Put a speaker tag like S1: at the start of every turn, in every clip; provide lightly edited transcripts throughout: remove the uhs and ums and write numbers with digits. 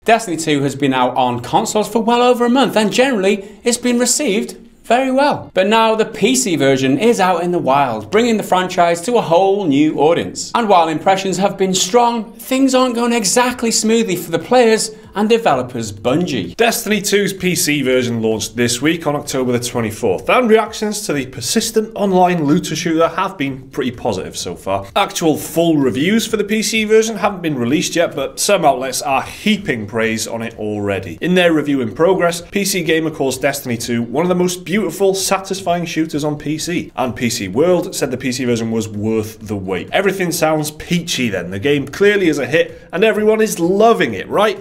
S1: Destiny 2 has been out on consoles for well over a month, and generally it's been received very well. But now the PC version is out in the wild, bringing the franchise to a whole new audience. And while impressions have been strong, things aren't going exactly smoothly for the players and developers Bungie.
S2: Destiny 2's PC version launched this week on October the 24th, and reactions to the persistent online looter shooter have been pretty positive so far. Actual full reviews for the PC version haven't been released yet, but some outlets are heaping praise on it already. In their review in progress, PC Gamer calls Destiny 2 one of the most beautiful, satisfying shooters on PC, and PC World said the PC version was worth the wait. Everything sounds peachy then, the game clearly is a hit and everyone is loving it, right?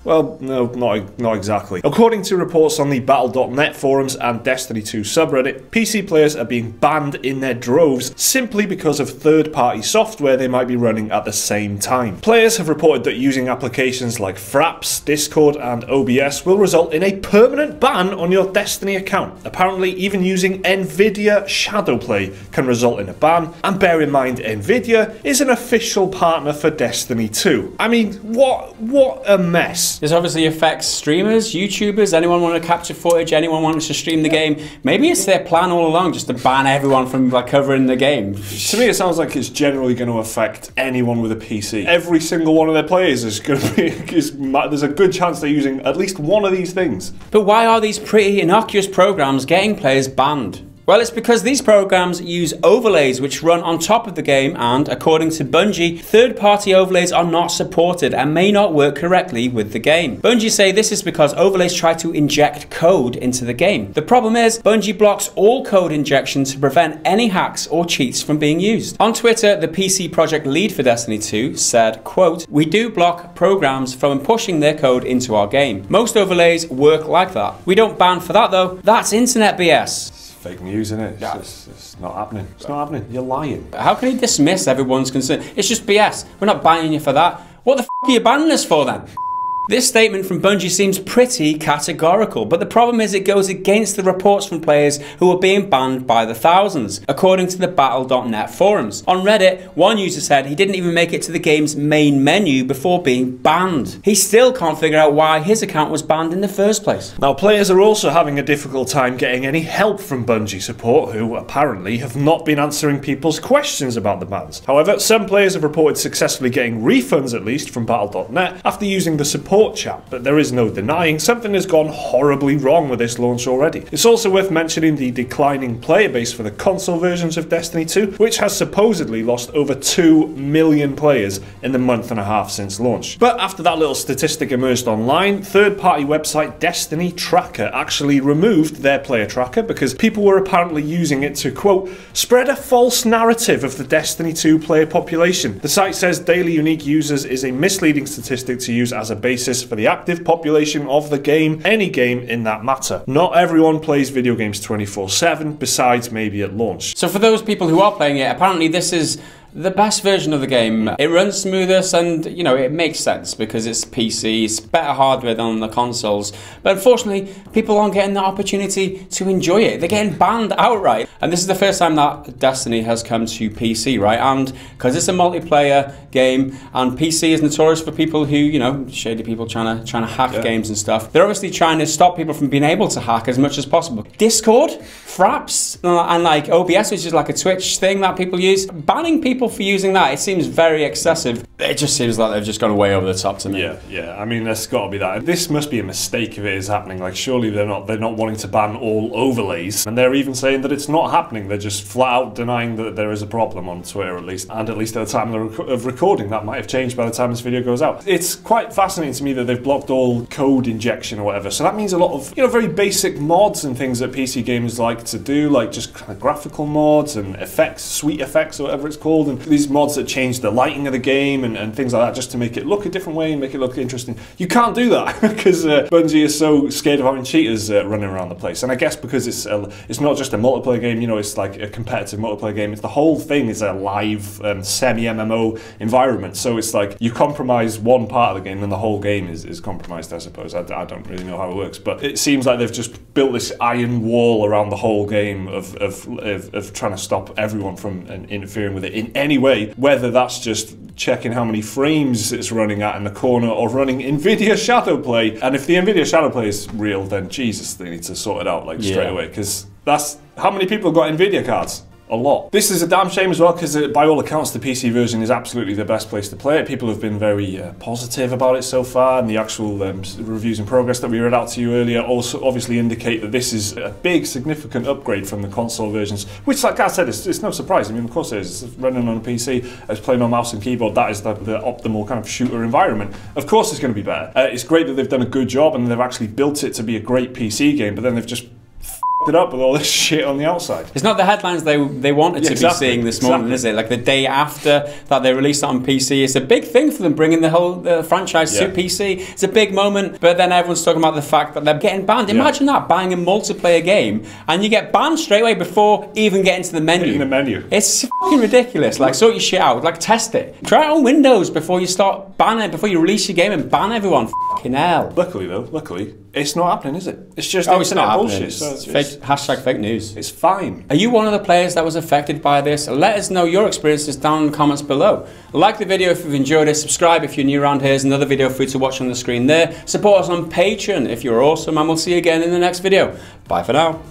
S2: Well, no, not exactly. According to reports on the Battle.net forums and Destiny 2 subreddit, PC players are being banned in their droves simply because of third-party software they might be running at the same time. Players have reported that using applications like Fraps, Discord, and OBS will result in a permanent ban on your Destiny account. Apparently, even using Nvidia Shadowplay can result in a ban, and bear in mind Nvidia is an official partner for Destiny 2. I mean, what a mess.
S1: This obviously affects streamers, YouTubers, anyone wanting to capture footage, anyone wanting to stream the game. Maybe it's their plan all along just to ban everyone from like covering the game.
S2: To me it sounds like it's generally going to affect anyone with a PC. Every single one of their players is going to be, there's a good chance they're using at least one of these things.
S1: But why are these pretty innocuous programs getting players banned? Well, it's because these programs use overlays which run on top of the game, and according to Bungie, third-party overlays are not supported and may not work correctly with the game. Bungie say this is because overlays try to inject code into the game. The problem is, Bungie blocks all code injection to prevent any hacks or cheats from being used. On Twitter, the PC project lead for Destiny 2 said, quote, "We do block programs from pushing their code into our game. Most overlays work like that. We don't ban for that though. That's internet BS.
S2: Fake news, isn't it? It's not happening. It's not happening. You're lying.
S1: How can he dismiss everyone's concern? It's just BS. We're not banning you for that. What the f are you banning us for then? This statement from Bungie seems pretty categorical, but the problem is it goes against the reports from players who are being banned by the thousands, according to the Battle.net forums. On Reddit, one user said he didn't even make it to the game's main menu before being banned. He still can't figure out why his account was banned in the first place.
S2: Now, players are also having a difficult time getting any help from Bungie support, who apparently have not been answering people's questions about the bans. However, some players have reported successfully getting refunds, at least, from Battle.net after using the support chat, but there is no denying something has gone horribly wrong with this launch already. It's also worth mentioning the declining player base for the console versions of Destiny 2, which has supposedly lost over 2 million players in the month and a half since launch. But after that little statistic emerged online, third-party website Destiny Tracker actually removed their player tracker because people were apparently using it to, quote, "spread a false narrative of the Destiny 2 player population." The site says daily unique users is a misleading statistic to use as a basis for the active population of the game, any game in that matter. Not everyone plays video games 24/7, besides maybe at launch.
S1: So for those people who are playing it, apparently this is the best version of the game. It runs smoothest and, you know, it makes sense because it's PC, it's better hardware than on the consoles. But unfortunately, people aren't getting the opportunity to enjoy it. They're getting banned outright. And this is the first time that Destiny has come to PC, right? And because it's a multiplayer game and PC is notorious for people who, you know, shady people trying to hack games and stuff. They're obviously trying to stop people from being able to hack as much as possible. Discord, Fraps, and like OBS, which is like a Twitch thing that people use. Banning people for using that, it seems very excessive. It just seems like they've just gone way over the top to me.
S2: Yeah. I mean, there's got to be that. This must be a mistake if it is happening. Like, surely they're not wanting to ban all overlays, and they're even saying that it's not happening. They're just flat out denying that there is a problem on Twitter, at least, and at least at the time of recording. That might have changed by the time this video goes out. It's quite fascinating to me that they've blocked all code injection or whatever. So that means a lot of, you know, very basic mods and things that PC gamers like to do, like just kind of graphical mods and effects, sweet effects or whatever it's called, and these mods that change the lighting of the game and things like that, just to make it look a different way and make it look interesting. You can't do that because Bungie is so scared of having cheaters running around the place. And I guess because it's not just a multiplayer game, you know, it's like a competitive multiplayer game. It's the whole thing is a live semi-MMO environment. So it's like you compromise one part of the game and the whole game is compromised, I suppose. I don't really know how it works, but it seems like they've just built this iron wall around the whole game of trying to stop everyone from interfering with it in any way, whether that's just checking how many frames it's running at in the corner, or running Nvidia Shadowplay. And if the Nvidia Shadowplay is real, then Jesus, they need to sort it out like straight away, because that's how many people have got Nvidia cards. A lot. This is a damn shame as well, because by all accounts the PC version is absolutely the best place to play it. People have been very positive about it so far, and the actual reviews in progress that we read out to you earlier also obviously indicate that this is a big significant upgrade from the console versions, which, like I said, it's no surprise. I mean, of course it is. It's running on a PC, as playing on mouse and keyboard, that is the optimal kind of shooter environment. Of course it's going to be better. It's great that they've done a good job and they've actually built it to be a great PC game, but then they've just it up with all this shit on the outside.
S1: It's not the headlines they wanted to be seeing this morning, is it? Like the day after that they released it on PC. It's a big thing for them, bringing the whole franchise to PC. It's a big moment, but then everyone's talking about the fact that they're getting banned. Imagine that, buying a multiplayer game and you get banned straight away before even getting to the menu.
S2: In the menu.
S1: It's fucking ridiculous. Like, sort your shit out. Like, test it. Try it on Windows before you start banning, before you release your game and ban everyone. Fucking hell.
S2: Luckily though, it's not happening, is it? It's just
S1: it's not
S2: bullshit.
S1: So it's hashtag fake news.
S2: It's fine.
S1: Are you one of the players that was affected by this? Let us know your experiences down in the comments below. Like the video if you've enjoyed it. Subscribe if you're new around here. There's another video for you to watch on the screen there. Support us on Patreon if you're awesome, and we'll see you again in the next video. Bye for now.